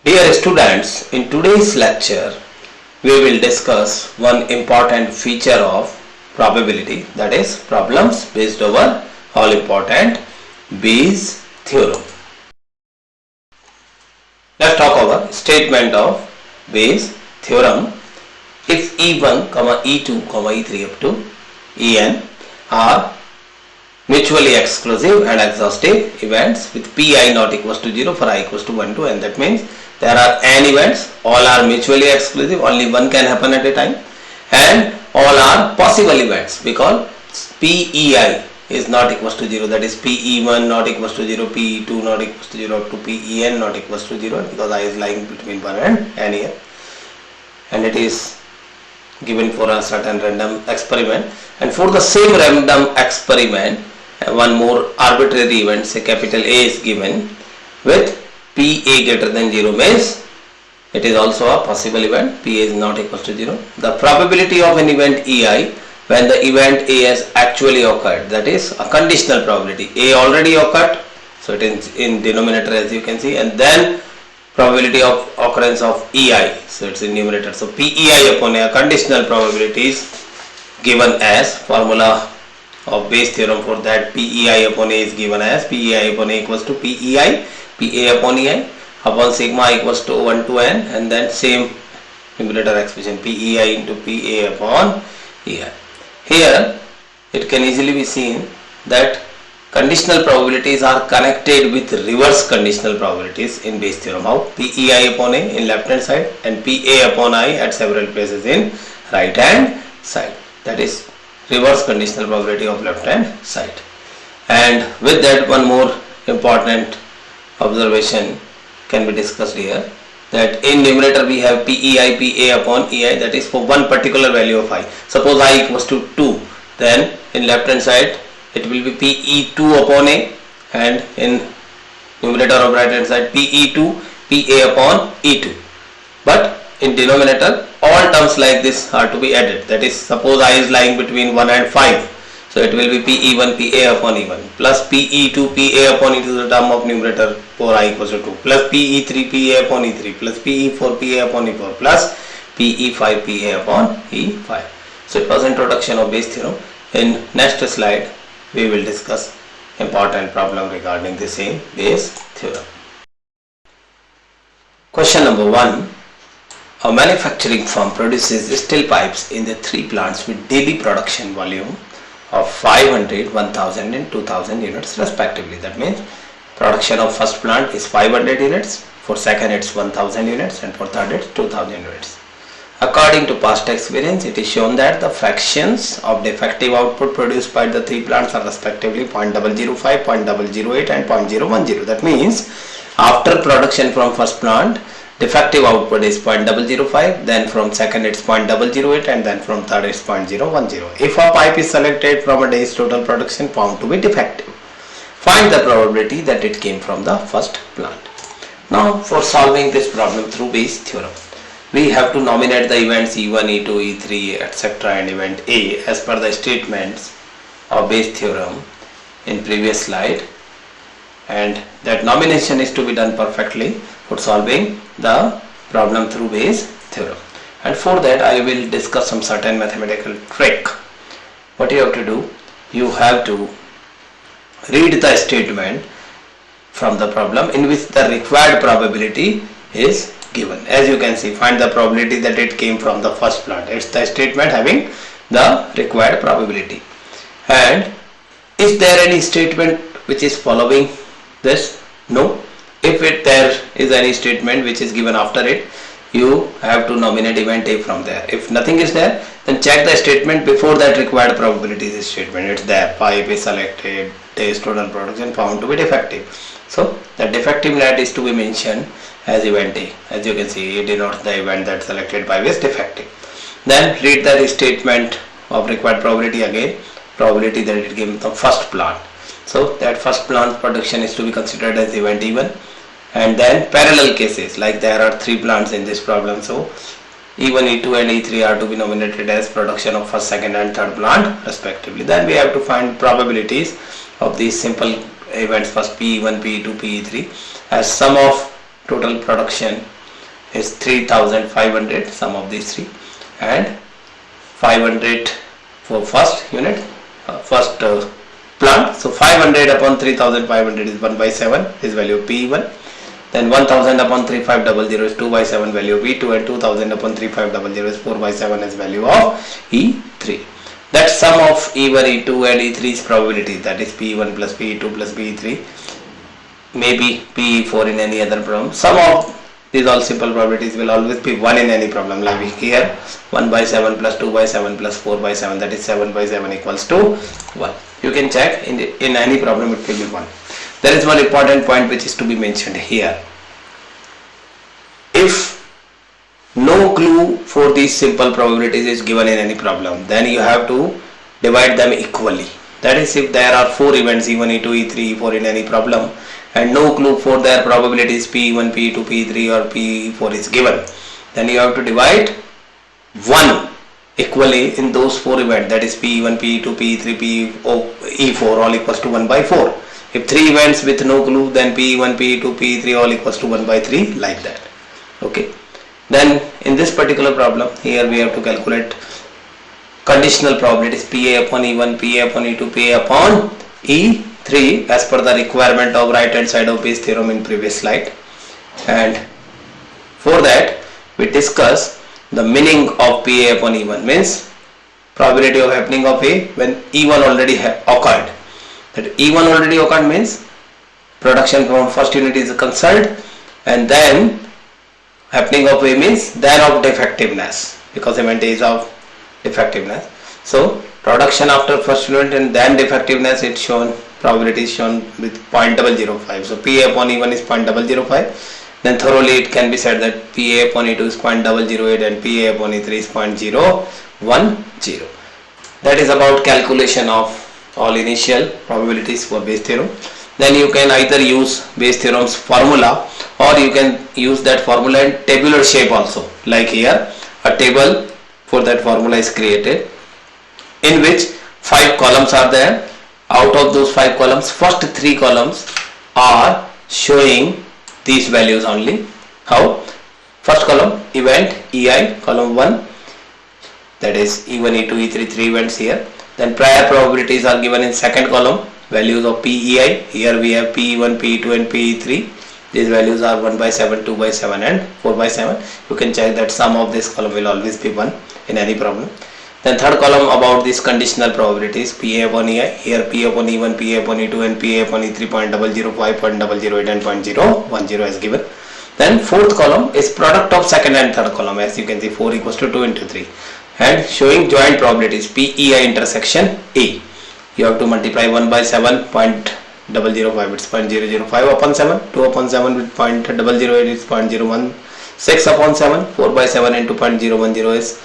Dear students, in today's lecture, we will discuss one important feature of probability, that is problems based over all important Bayes theorem. Let's talk about statement of Bayes theorem. If E1, E2, E3 up to En are mutually exclusive and exhaustive events with Pi not equals to 0 for I equals to 1 to n, that means there are n events, all are mutually exclusive, only one can happen at a time, and all are possible events because Pei is not equals to 0, that is Pe1 not equals to 0, Pe2 not equals to 0, to Pen not equals to 0, because I is lying between 1 and n here, and it is given for a certain random experiment, and for the same random experiment one more arbitrary event, say capital A is given with Pa greater than 0 means it is also a possible event. Pa is not equal to 0. The probability of an event Ei when the event A has actually occurred, that is a conditional probability. A already occurred, so it is in denominator as you can see, and then probability of occurrence of Ei, so it's in numerator. So Pei upon A, conditional probability is given as formula of Bayes theorem. For that Pei upon A is given as Pei upon A equals to Pei, Pa upon Ei upon sigma equals to 1 to n, and then same numerator expression Pei into Pa upon Ei. Here it can easily be seen that conditional probabilities are connected with reverse conditional probabilities in Bayes theorem. How? Pei upon A in left hand side and Pa upon I at several places in right hand side, that is reverse conditional probability of left hand side. And with that, one more important observation can be discussed here, that in numerator we have Pei, Pa upon Ei, that is for one particular value of I. Suppose I equals to 2, then in left hand side it will be Pe2 upon A, and in numerator of right hand side Pe2 Pa upon E2. But in denominator all terms like this are to be added, that is suppose I is lying between 1 and 5, so it will be Pe1 Pa upon E1 plus Pe2 Pa upon E2, the term of numerator for I equals to 2, plus Pe3 Pa upon E3 plus Pe4 Pa upon E4 plus Pe5 Pa upon E5. So it was introduction of Bayes theorem. In next slide we will discuss important problem regarding the same Bayes theorem. Question number 1. A manufacturing firm produces steel pipes in the 3 plants with daily production volume of 500, 1000 and 2000 units respectively. That means production of first plant is 500 units, for second it's 1000 units, and for third it's 2000 units. According to past experience, it is shown that the fractions of defective output produced by the 3 plants are respectively 0.005, 0.008 and 0.010. That means after production from first plant, defective output is 0.005, then from second it's 0.008 and then from third it's 0.010. If a pipe is selected from a day's total production found to be defective, find the probability that it came from the first plant. Now for solving this problem through Bayes theorem, we have to nominate the events E1, E2, E3 etc. and event A as per the statements of Bayes theorem in previous slide, and that nomination is to be done perfectly for solving the problem through Bayes theorem. And for that I will discuss some certain mathematical trick. What you have to do, you have to read the statement from the problem in which the required probability is given. As you can see, find the probability that it came from the first plant. It's the statement having the required probability. And is there any statement which is following this? No. If there is any statement which is given after it, you have to nominate event A from there. If nothing is there, then check the statement before that required probability is statement. It's there, pipe is selected, day's total production found to be defective. So the defective net is to be mentioned as event A. As you can see, it denotes the event that selected pipe is defective. Then read the statement of required probability again, probability that it came from first plant. So that first plant production is to be considered as event E1, and then parallel cases, like there are 3 plants in this problem, so E1, E2 and E3 are to be nominated as production of first, second and third plant respectively. Then we have to find probabilities of these simple events, first P1, P2, P3 as sum of total production is 3500, sum of these three, and 500 for first unit, first plant. So 500 upon 3500 is 1 by 7, is value of P1. Then 1000 upon 3500 is 2 by 7, value of E2, and 2000 upon 3500 is 4 by 7 is value of E3. That sum of E1, E2 and E3's probability, that is P1 plus P2 plus P3, maybe P4 in any other problem. Sum of these all simple probabilities will always be 1 in any problem, like here 1 by 7 plus 2 by 7 plus 4 by 7, that is 7 by 7 equals to 1. You can check in any problem it will be 1. There is one important point which is to be mentioned here. If no clue for these simple probabilities is given in any problem, then you have to divide them equally. That is, if there are 4 events E1, E2, E3, E4 in any problem and no clue for their probabilities P1, P2, P3 or P4 is given, then you have to divide 1 equally in those 4 events, that is P1, P2, P3, E4 all equals to 1 by 4. If 3 events with no clue, then P1, P2, P3 all equals to 1 by 3, like that. Okay. Then in this particular problem, here we have to calculate conditional probabilities PA upon E1, PA upon E2, PA upon E3 as per the requirement of right hand side of Bayes theorem in previous slide. And for that we discuss the meaning of PA upon E1, means probability of happening of A when E1 already occurred. That E1 already occurred means production from first unit is concerned, and then happening of A means then of defectiveness, because event is of defectiveness. So production after first unit and then defectiveness, it's shown, probability is shown with 0.005. So PA upon E1 is 0.005. Then thoroughly it can be said that PA upon E2 is 0.008 and PA upon E3 is 0.010. That is about calculation of all initial probabilities for Bayes theorem. Then you can either use Bayes theorem's formula, or you can use that formula in tabular shape also. Like here, a table for that formula is created in which 5 columns are there. Out of those 5 columns, first 3 columns are showing these values only. How? First column event EI, column 1, that is E1, E2, E3, 3 events here. Then prior probabilities are given in second column, values of PEI. Here we have P1, P2 and P3. These values are 1 by 7, 2 by 7 and 4 by 7. You can check that sum of this column will always be 1 in any problem. Then third column about these conditional probabilities, PA upon EI. Here PA upon E1, PA upon E2 and PA upon E3 0.005, 0.008 and 0.010 is given. Then fourth column is product of second and third column. As you can see, 4 equals to 2 into 3. And showing joint probabilities PEI intersection A. You have to multiply 1 by 7 0.005, it's 0.005 upon 7, 2 upon 7 with 0.008 is 0.016 upon 7, 4 by 7 into 0.010 is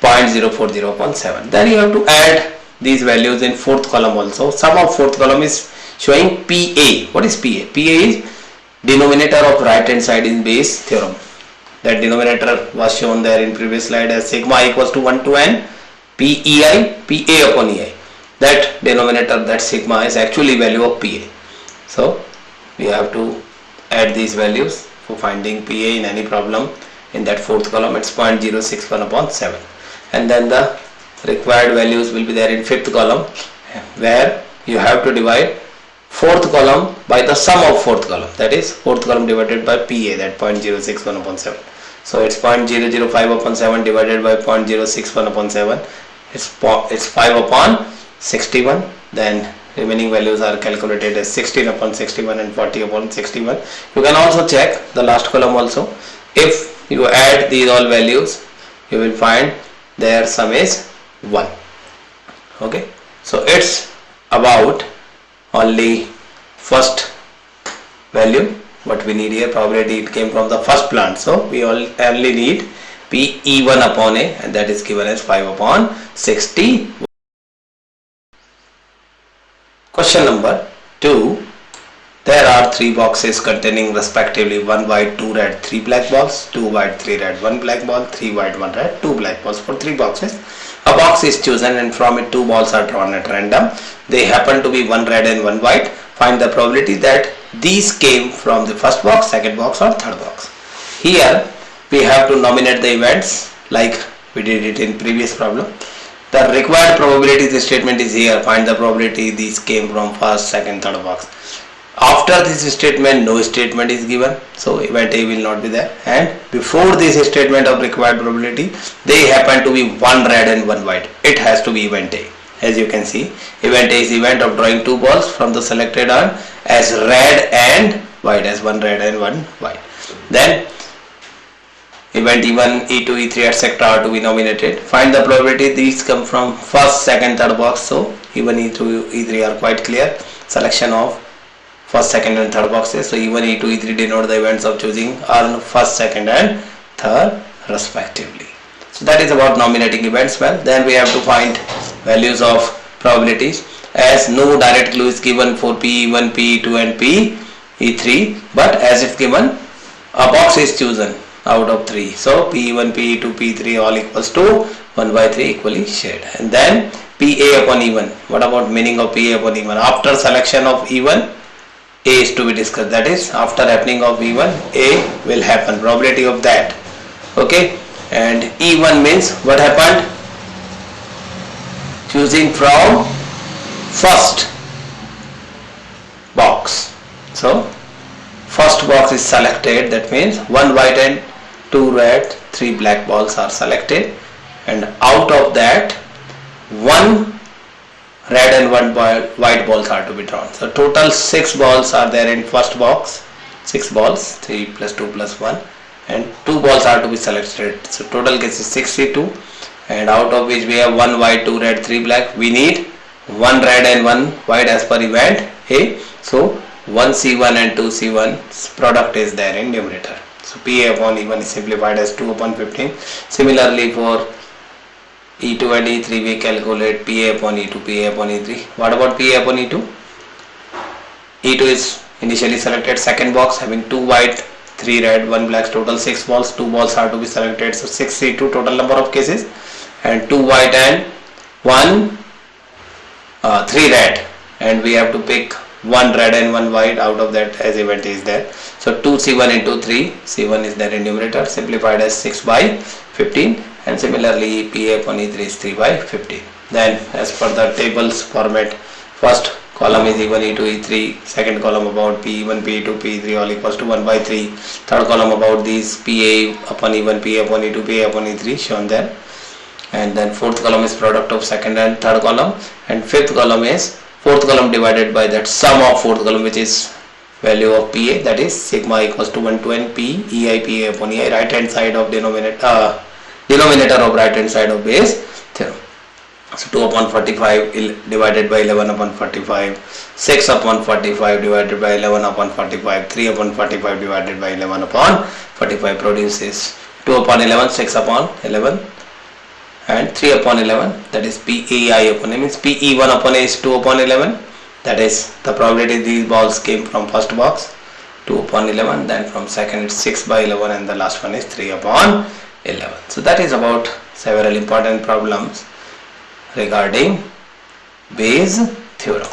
0.040 upon 7. Then you have to add these values in fourth column also. Sum of fourth column is showing PA. What is PA? PA is denominator of right hand side in Bayes theorem. That denominator was shown there in previous slide as sigma equals to 1 to n PEI, PA upon EI. That denominator, that sigma, is actually value of PA. So we have to add these values for finding PA in any problem. In that fourth column it's 0.061 upon 7. And then the required values will be there in fifth column, where you have to divide fourth column by the sum of fourth column. That is fourth column divided by PA, that 0.061 upon 7. So it's 0.005 upon 7 divided by 0.061 upon 7. It's 5 upon 61. Then remaining values are calculated as 16 upon 61 and 40 upon 61. You can also check the last column also. If you add these all values, you will find their sum is 1. Okay, so it's about only first value. What we need here, probability it came from the first plant, so we only need PE1 upon A, and that is given as 5 upon 60. Question number 2. There are 3 boxes containing respectively 1 white, 2 red, 3 black balls, 2 white, 3 red, 1 black ball, 3 white, 1 red, 2 black balls. For 3 boxes, a box is chosen and from it 2 balls are drawn at random. They happen to be 1 red and 1 white. Find the probability that these came from the first box, second box or third box. Here we have to nominate the events like we did it in previous problem. The required probability statement is here. Find the probability these came from first, second, third box. After this statement, no statement is given, so event A will not be there. And before this statement of required probability, they happen to be one red and one white. It has to be event A. As you can see, event A is event of drawing two balls from the selected urn as red and white, as one red and one white. Then event E1, E2, E3, etc. are to be nominated. Find the probability these come from first, second, third box. So E1, E2, E3 are quite clear. Selection of first, second and third boxes. So E1, E2, E3 denote the events of choosing urn first, second and third respectively. So that is about nominating events. Well, then we have to find values of probabilities, as no direct clue is given for P1, P2 and P3, but as if given, a box is chosen out of 3. So P1, P2, P3 all equals to 1 by 3 equally shared. And then PA upon E1. What about meaning of PA upon E1? After selection of E1, A is to be discussed. That is, after happening of E1, A will happen. Probability of that. Okay. And E1 means what happened? Choosing from first box. So first box is selected. That means one white and two red, three black balls are selected, and out of that one red and one white balls are to be drawn. So total 6 balls are there in first box. 6 balls, 3 plus 2 plus 1, and 2 balls are to be selected. So total case is 62, and out of which we have 1 white, 2 red, 3 black. We need 1 red and 1 white as per event A. So 1 C1 and 2 C1 product is there in numerator. So PA upon E1 is simplified as 2 upon 15. Similarly for E2 and E3 we calculate PA upon E2, PA upon E3. What about PA upon E2? E2 is initially selected, second box having 2 white, 3 red, 1 black, total 6 balls. 2 balls are to be selected, so 6 C2 total number of cases, and 2 white and 3 red, and we have to pick 1 red and 1 white out of that as event is there. So 2 C1 into 3 C1 is there in numerator, simplified as 6 by 15, and similarly PA upon E3 is 3 by 15. Then as per the tables format, first column is E1, E2, E3, second column about P1, P2, P3 all equals to 1 by 3, third column about these PA upon E1, PA upon E2, PA upon E3 shown there, and then fourth column is product of second and third column, and fifth column is fourth column divided by that sum of fourth column, which is value of PA, that is sigma equals to 1 to n P EI PA upon EI, right hand side of denominator of right hand side of base theorem. So 2 upon 45 divided by 11 upon 45, 6 upon 45 divided by 11 upon 45, 3 upon 45 divided by 11 upon 45 produces 2 upon 11, 6 upon 11 and 3 upon 11, that is PEI upon A, means PE1 upon A is 2 upon 11, that is the probability these balls came from first box, 2 upon 11, then from second it's 6 by 11, and the last one is 3 upon 11. So that is about several important problems regarding Bayes' theorem.